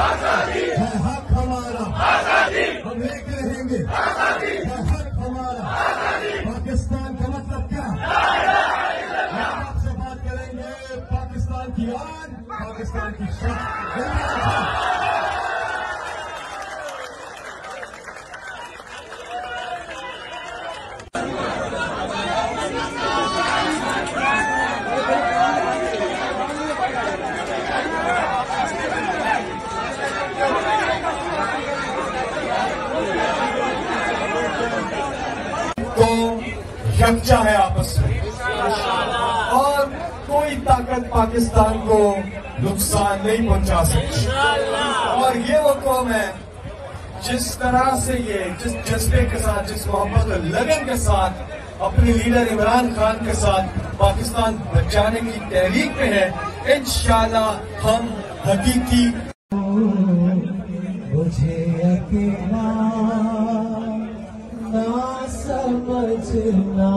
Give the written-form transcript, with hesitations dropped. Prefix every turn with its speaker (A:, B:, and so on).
A: है हक हमारा, हम एक रहेंगे, है हक हमारा। पाकिस्तान का मतलब क्या? हम आपसे बात करेंगे पाकिस्तान की आन, पाकिस्तान की शान।
B: तो यकजा है आपस में और कोई ताकत पाकिस्तान को नुकसान नहीं पहुंचा सकती। और ये वो कौम है जिस तरह से ये जिस जज्बे के साथ, जिस मोहब्बत और लगन के साथ अपने लीडर इमरान खान के साथ पाकिस्तान बचाने की तहरीक में है, इंशाल्लाह हम हकीकी
A: मुझे अकेला ना समझना।